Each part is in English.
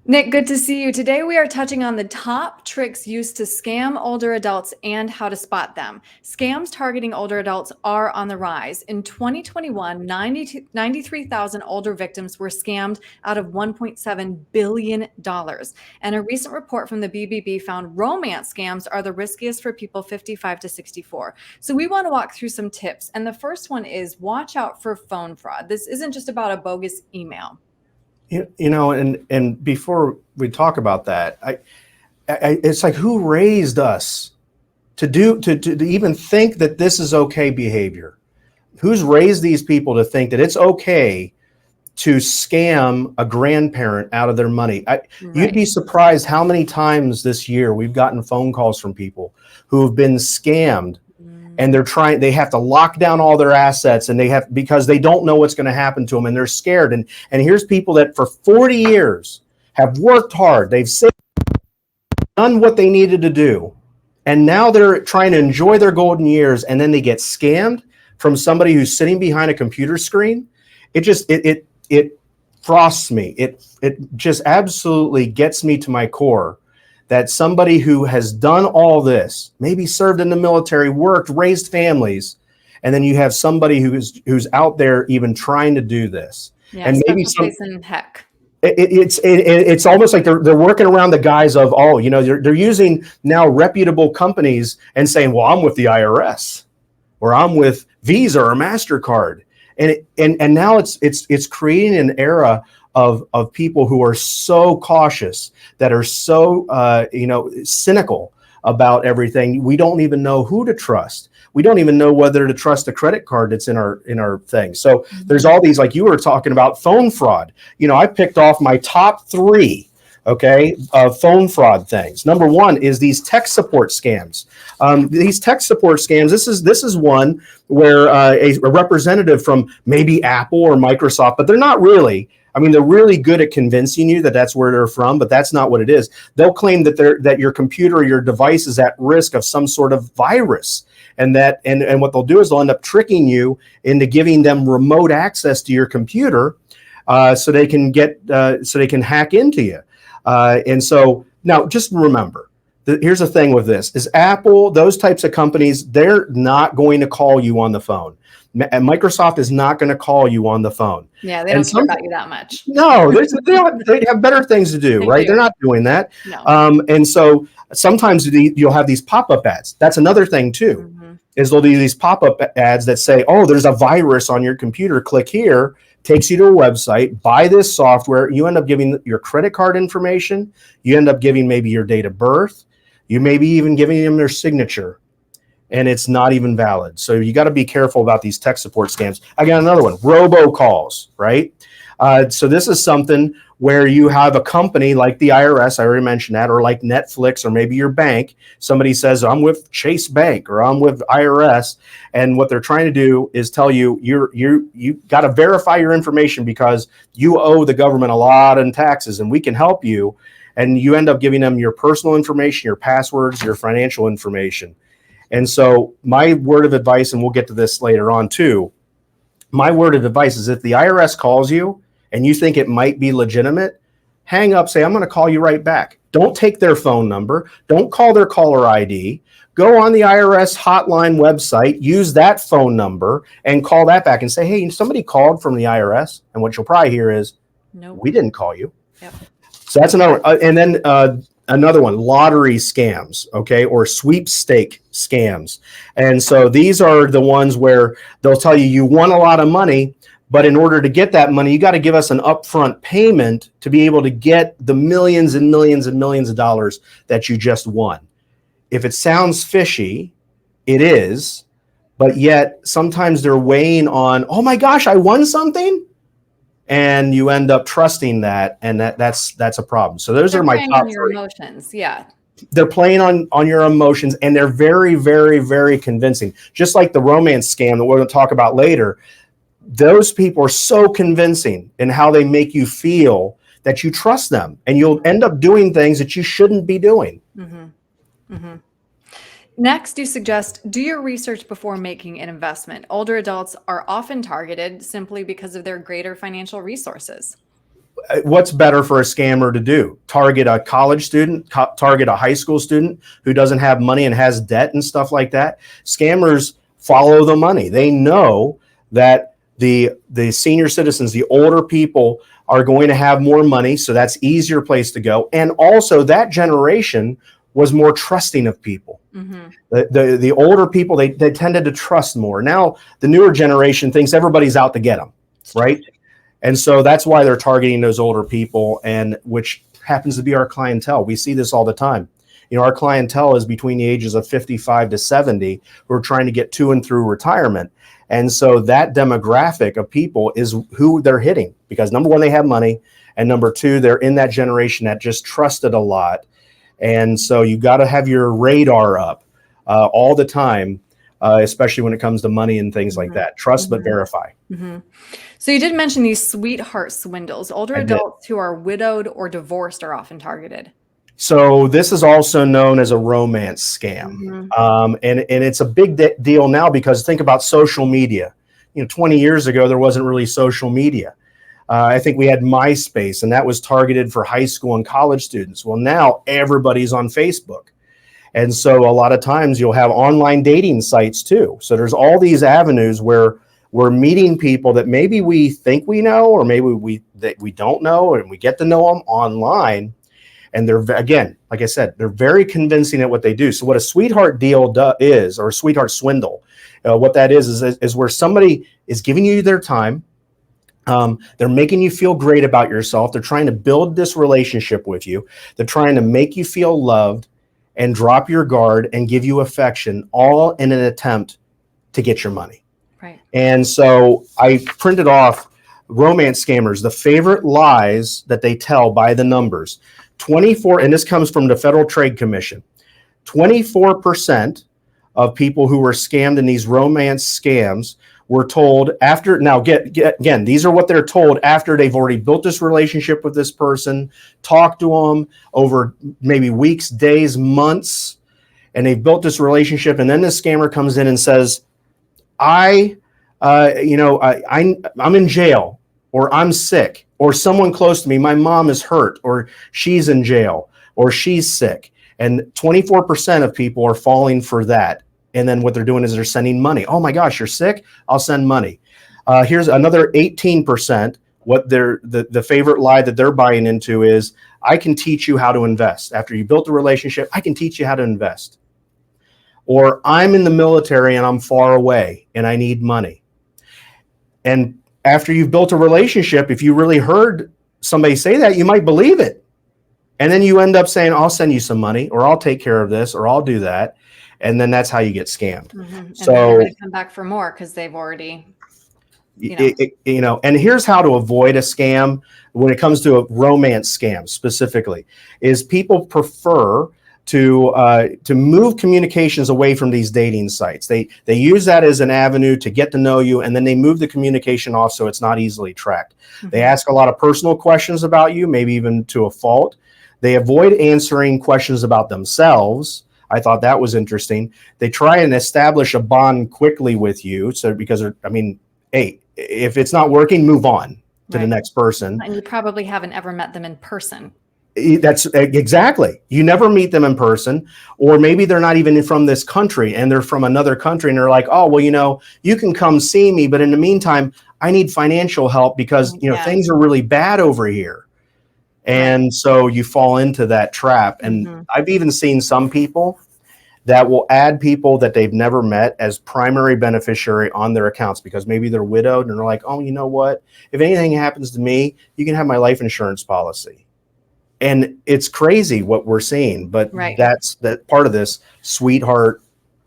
Nick, good to see you. Today we are touching on the top tricks used to scam older adults and how to spot them. Scams targeting older adults are on the rise. In 2021, 93,000 older victims were scammed out of $1.7 billion. And a recent report from the BBB found romance scams are the riskiest for people 55 to 64. So we want to walk through some tips. And the first one is watch out for phone fraud. This isn't just about a bogus email. And before we talk about that, it's like, who raised us to even think that this is okay behavior? Who's raised these people to think that it's okay to scam a grandparent out of their money? You'd be surprised how many times this year we've gotten phone calls from people who have been scammed. And they have to lock down all their assets, and because they don't know what's going to happen to them, and they're scared. And here's people that for 40 years have worked hard. They've done what they needed to do. And now they're trying to enjoy their golden years. And then they get scammed from somebody who's sitting behind a computer screen. It frosts me. It just absolutely gets me to my core. That somebody who has done all this, maybe served in the military, worked, raised families, and then you have somebody who's out there even trying to do this. Yeah, and maybe in heck. It's almost like they're working around the guise of, they're using now reputable companies and saying, well, I'm with the IRS, or I'm with Visa or MasterCard, and now it's creating an era of people who are so cautious, that are so cynical about everything. We don't even know who to trust. We don't even know whether to trust the credit card that's in our thing. So there's all these, like you were talking about, phone fraud. I picked off my top 3. Phone fraud things. Number 1 is these tech support scams. These tech support scams. This is one where a representative from maybe Apple or Microsoft, but they're not really. I mean, they're really good at convincing you that that's where they're from, but that's not what it is. They'll claim that your computer or your device is at risk of some sort of virus, and what they'll do is they'll end up tricking you into giving them remote access to your computer, so they can hack into you. And so now, just remember, here's the thing with this: is Apple, those types of companies, they're not going to call you on the phone. And Microsoft is not going to call you on the phone. Yeah, they don't care about you that much. No, they have better things to do, right? They're not doing that. No. And so sometimes you'll have these pop-up ads. That's another thing too, is they'll do these pop-up ads that say, oh, there's a virus on your computer. Click here, takes you to a website, buy this software. You end up giving your credit card information. You end up giving maybe your date of birth. You may be even giving them their signature. And it's not even valid. So you got to be careful about these tech support scams. I got another one, robocalls, right? So this is something where you have a company like the IRS, I already mentioned that, or like Netflix, or maybe your bank. Somebody says, I'm with Chase Bank, or I'm with IRS. And what they're trying to do is tell you, you got to verify your information because you owe the government a lot in taxes, and we can help you. And you end up giving them your personal information, your passwords, your financial information. And so my word of advice, and we'll get to this later on too, my word of advice is if the IRS calls you and you think it might be legitimate, hang up, say, I'm going to call you right back. Don't take their phone number. Don't call their caller ID. Go on the IRS hotline website, use that phone number and call that back and say, hey, somebody called from the IRS. And what you'll probably hear is, nope, we didn't call you. Yep. So that's another one. And then another one, lottery scams, or sweepstake scams. And so these are the ones where they'll tell you, you won a lot of money, but in order to get that money, you got to give us an upfront payment to be able to get the millions and millions and millions of dollars that you just won. If it sounds fishy, it is, but yet sometimes they're weighing on, oh my gosh, I won something. And you end up trusting that, and that's a problem. So those are my top 3. Your emotions, yeah. They're playing on your emotions, and they're very, very, very convincing. Just like the romance scam that we're going to talk about later, those people are so convincing in how they make you feel that you trust them, and you'll end up doing things that you shouldn't be doing. Mm-hmm. Mm-hmm. Next, you suggest do your research before making an investment. Older adults are often targeted simply because of their greater financial resources. what's better for a scammer to do? Target a college student, target a high school student who doesn't have money and has debt and stuff like that. Scammers follow the money. They know that the senior citizens, the older people, are going to have more money, so that's easier place to go. And also that generation was more trusting of people. Mm-hmm. The older people, they tended to trust more. Now the newer generation thinks everybody's out to get them, right? And so that's why they're targeting those older people, and which happens to be our clientele. We see this all the time. You know, our clientele is between the ages of 55 to 70 who are trying to get to and through retirement. And so that demographic of people is who they're hitting, because number one, they have money, and number two, they're in that generation that just trusted a lot. And so you got to have your radar up all the time, especially when it comes to money and things like that. Trust but verify. Mm-hmm. So you did mention these sweetheart swindles. Older adults who are widowed or divorced are often targeted. So this is also known as a romance scam. Mm-hmm. And it's a big deal now, because think about social media. You know, 20 years ago, there wasn't really social media. I think we had MySpace, and that was targeted for high school and college students. Well, now everybody's on Facebook. And so a lot of times you'll have online dating sites too. So there's all these avenues where we're meeting people that maybe we think we know, or maybe we don't know, and we get to know them online. And they're, again, like I said, they're very convincing at what they do. So what a sweetheart deal is, or a sweetheart swindle, what that is where somebody is giving you their time. They're making you feel great about yourself. They're trying to build this relationship with you. They're trying to make you feel loved and drop your guard and give you affection, all in an attempt to get your money. Right. And so I printed off romance scammers, the favorite lies that they tell by the numbers. 24, and this comes from the Federal Trade Commission, 24% of people who were scammed in these romance scams were told after, now again, these are what they're told after they've already built this relationship with this person, talked to them over maybe weeks, days, months, and they've built this relationship. And then the scammer comes in and says, I'm in jail, or I'm sick, or someone close to me, my mom is hurt, or she's in jail, or she's sick. And 24% of people are falling for that. And then what they're doing is they're sending money. Oh my gosh, you're sick? I'll send money. Here's another 18%. What the favorite lie that they're buying into is, I can teach you how to invest. After you built a relationship, I can teach you how to invest. Or I'm in the military and I'm far away and I need money. And after you've built a relationship, if you really heard somebody say that, you might believe it. And then you end up saying, I'll send you some money, or I'll take care of this, or I'll do that. And then that's how you get scammed. Mm-hmm. And so they're going to come back for more because they've already, and here's how to avoid a scam when it comes to a romance scam specifically, is people prefer to move communications away from these dating sites. They use that as an avenue to get to know you, and then they move the communication off so it's not easily tracked. Mm-hmm. They ask a lot of personal questions about you, maybe even to a fault. They avoid answering questions about themselves. I thought that was interesting. They try and establish a bond quickly with you. So because, hey, if it's not working, move on to the next person. And you probably haven't ever met them in person. That's exactly. You never meet them in person, or maybe they're not even from this country and they're from another country, and they're like, oh, well, you can come see me, but in the meantime, I need financial help because, things are really bad over here. And so you fall into that trap. And I've even seen some people that will add people that they've never met as primary beneficiary on their accounts, because maybe they're widowed and they're like, oh, you know what? If anything happens to me, you can have my life insurance policy. And it's crazy what we're seeing, but that's that part of this sweetheart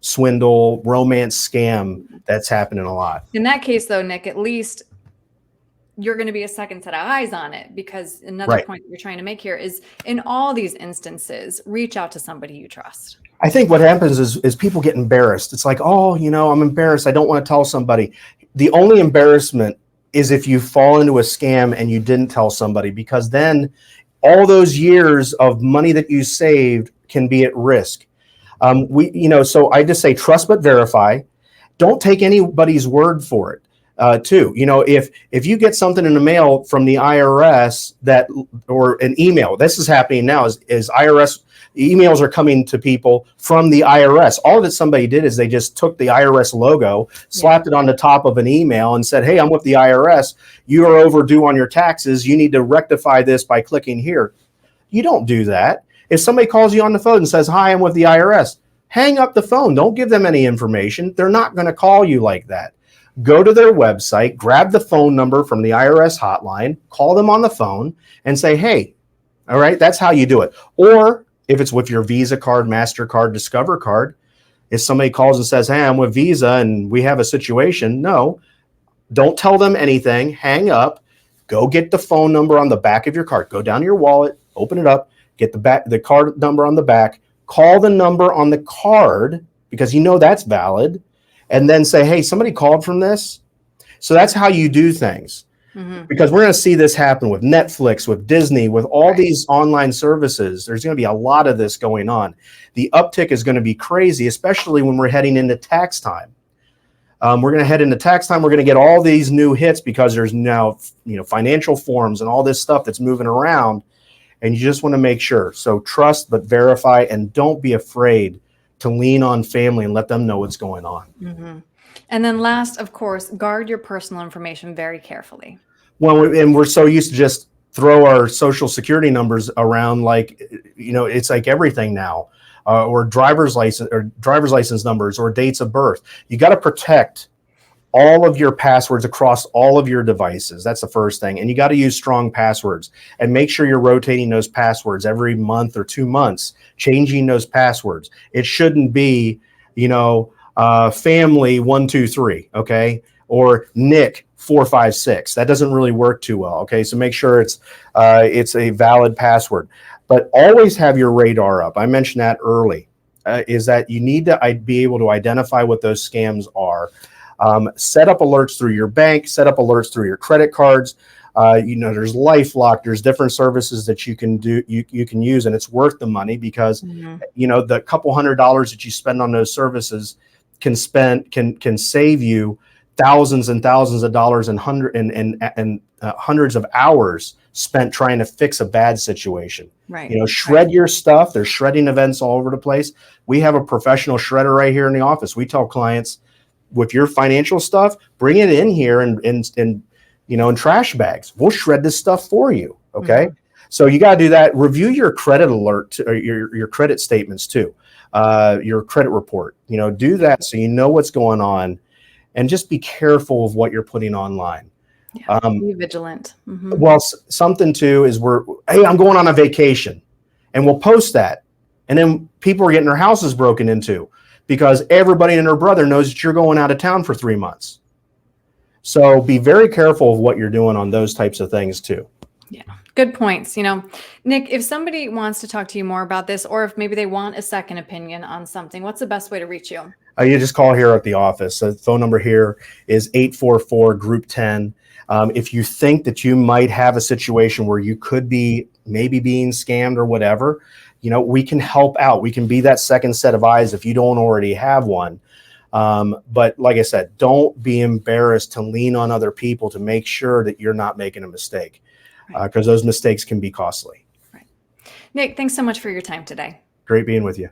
swindle romance scam that's happening a lot. In that case, though, Nick, at least you're going to be a second set of eyes on it, because another point that you're trying to make here is, in all these instances, reach out to somebody you trust. I think what happens is people get embarrassed. It's like, oh, I'm embarrassed. I don't want to tell somebody. The only embarrassment is if you fall into a scam and you didn't tell somebody, because then all those years of money that you saved can be at risk. So I just say trust but verify. Don't take anybody's word for it. too. If you get something in the mail from the IRS or an email, this is happening now is IRS emails are coming to people from the IRS. All that somebody did is they just took the IRS logo, slapped it on the top of an email and said, hey, I'm with the IRS. You are overdue on your taxes. You need to rectify this by clicking here. You don't do that. If somebody calls you on the phone and says, hi, I'm with the IRS, hang up the phone. Don't give them any information. They're not going to call you like that. Go to their website, grab the phone number from the IRS hotline, call them on the phone and say, hey, all right, that's how you do it. Or if it's with your Visa card, MasterCard, Discover card, if somebody calls and says, hey, I'm with Visa and we have a situation, no, don't tell them anything. Hang up. Go get the phone number on the back of your card. Go down to your wallet, open it up, get the card number on the back, call the number on the card because that's valid, and then say, hey, somebody called from this. So that's how you do things. Because we're going to see this happen with Netflix, with Disney, with all these online services. There's going to be a lot of this going on. The uptick is going to be crazy, especially when we're heading into tax time. We're going to head into tax time. We're going to get all these new hits because there's now, financial forms and all this stuff that's moving around. And you just want to make sure. So trust, but verify, and don't be afraid to lean on family and let them know what's going on. And then last, of course, guard your personal information very carefully. Well, and we're so used to just throw our social security numbers around like, it's like everything now, or driver's license numbers or dates of birth. You got to protect all of your passwords across all of your devices. That's the first thing. And you got to use strong passwords and make sure you're rotating those passwords every month or 2 months, changing those passwords. It shouldn't be, family 123, okay? Or Nick 456. That doesn't really work too well, okay? So make sure it's a valid password. But always have your radar up. I mentioned that early, is that you need to be able to identify what those scams are. Set up alerts through your bank, set up alerts through your credit cards. There's LifeLock, there's different services that you can do, you can use, and it's worth the money because, the couple $100s that you spend on those services can save you thousands and thousands of dollars and hundreds of hours spent trying to fix a bad situation. Right. Shred your stuff. There's shredding events all over the place. We have a professional shredder right here in the office. We tell clients, with your financial stuff, bring it in here in trash bags. We'll shred this stuff for you. Okay. So you got to do that. Review your credit alert, or your credit statements too. Your credit report, do that so you know what's going on, and just be careful of what you're putting online. Yeah, be vigilant. Well, something too is hey, I'm going on a vacation, and we'll post that. And then people are getting their houses broken into because everybody and their brother knows that you're going out of town for 3 months. So be very careful of what you're doing on those types of things too. Yeah, good points. Nick, if somebody wants to talk to you more about this, or if maybe they want a second opinion on something, what's the best way to reach you? You just call here at the office. The phone number here is 844-GROUP-10. If you think that you might have a situation where you could be maybe being scammed or whatever, we can help out. We can be that second set of eyes if you don't already have one. But like I said, don't be embarrassed to lean on other people to make sure that you're not making a mistake, because those mistakes can be costly. Right. Nick, thanks so much for your time today. Great being with you.